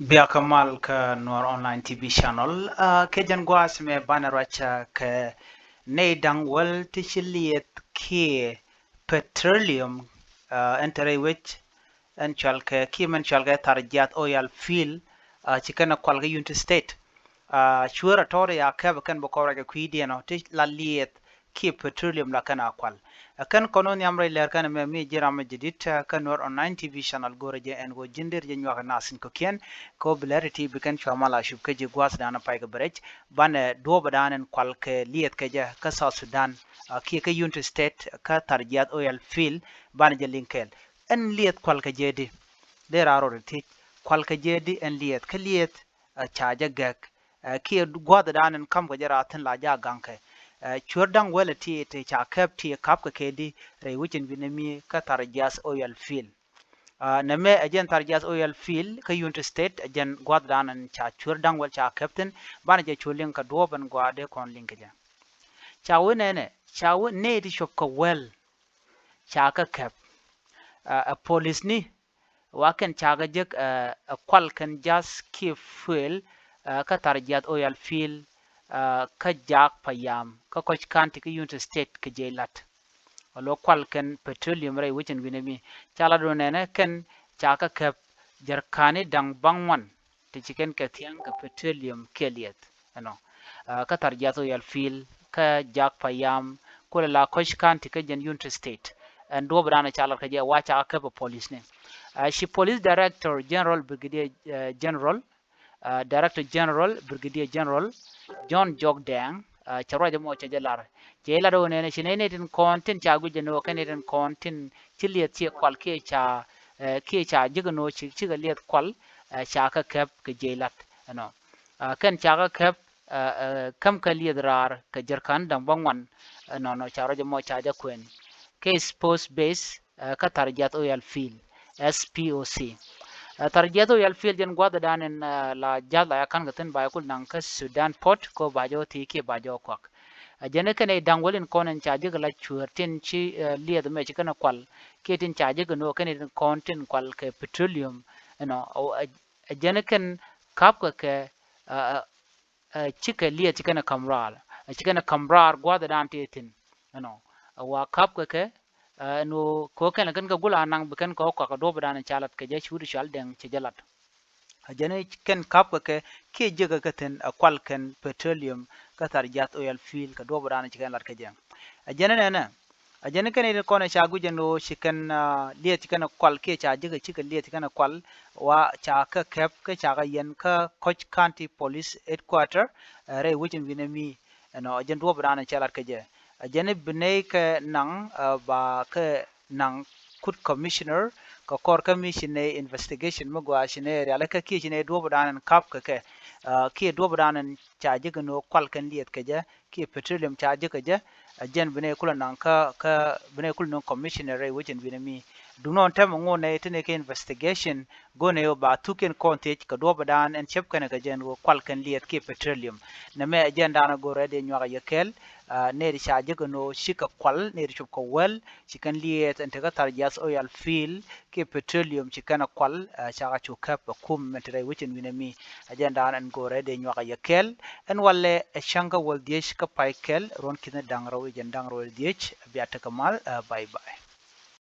Bia Kamal ka Noor Online TV channel ke jan gwas me banaracha ke ne dangwal tishiliet ke petroleum entere which en chalke ki men chalke tarjat oil field chikana kwalga United State shura tore ya kaba kan bokora ke kwidi no tish laliet ki petroleum la kana kwal kan konon yamre ler kan me mi jiram jidit kan Noor Online TV channel gore je en go jindir je nywa nasin ko ken ko blarity bikan chamala shub ke je gwas dana pai ke brech bane do badanen kwal ke liet ke je ka South Sudan ki ke United State ka tarjat oil field bane je linkel en liet kwal ke je di there are ti kwal ke je di en liet ke liet chaja gak ki gwada danen kam ko jara tin la ja ganke churdang wala ti te cha kap ti kap ka kedi re wichin binami ka tarjas oil field na me ajen tarjas oil field ka United State ajen gwada danen cha churdang wal cha captain bana je chulin ka doban gwade kon linka ja cha wone ne cha wone ti shop ka well cha ka kap a police ni waken cha ga jek a kwal kan jas ki fuel ka tarjat oil field ka jak payam ka koch kanti ka United State ka jelat lo kwal ken petroleum ray wichin binami chala do nene ken chaka kep jarkani dang bangwan ti chicken ka tiang ka petroleum keliet ano ka tarjato yal fil ka jak payam ko la koch kanti ka jen United State and do brana chala ka je wa chaka kep police ne she police director general brigadier general director general brigadier general John Jogdang charo mo chajalar chela do ne shine tin kontin cha guje no kaneten kontin chiliet che kwal ke cha jigno chi chiga liet kwal cha ka kap ke jelat no kan cha ka kap kam ka liet rar ka jarkan dang bangwan no charo mo cha ja kwen ke post base ka tarjat oil field SPOC tarjeto yal fiel jen gwada danen la jala ya kan gaten ba kul nan ka Sudan port ko bajo ti ke bajo kwak jene kene dangwalin konen chaje gala chuertin chi lied me chikana kwal ketin chaje gno kene kontin kwal ke petroleum jene ken kap ka ke chike lied chikana kamrar gwada dan tetin wa kap ka ke no ko kan kan ga gula nang bikan ko ka do bana chalat ke je shuri shal deng che jalat jane ken kap ke jega gaten kwal ken petroleum ka tarjat oil field ka do bana chikan lat ke je jane ne jane ken ire kone cha guje no chikan liet kan kwal ke cha jega chikan liet kan kwal wa cha ka kep ka cha ga yen ka Koch County Police Headquarter re wujin winami jen do bana chalat ke je jane bne ke nang ba ke nang kut commissioner ka kor commission investigation magwa shine ala ka ki shine do bodan kap ke do bodan chaje no kwal kan liet ke ja ki petroleum chaje ke ja jen bne kula nang ka bne kul no commissioner re wajin binami dunon tam ngone tene ke investigation gone yo ba tuken kontage ka do bodan en chep kana ka jen kwal kan liet ki petroleum na me agenda na go rede nywa yakel neri chaje no shika kwal neri chup ko wel chikan liet en tega tarjas oil field ke petroleum chikana kwal chaga chukap kum metre wichin winami agenda an go rede nywa yakel en walle shanga wal diech ka paikel ron kina dangro jen dangro diech biata kamal bye bye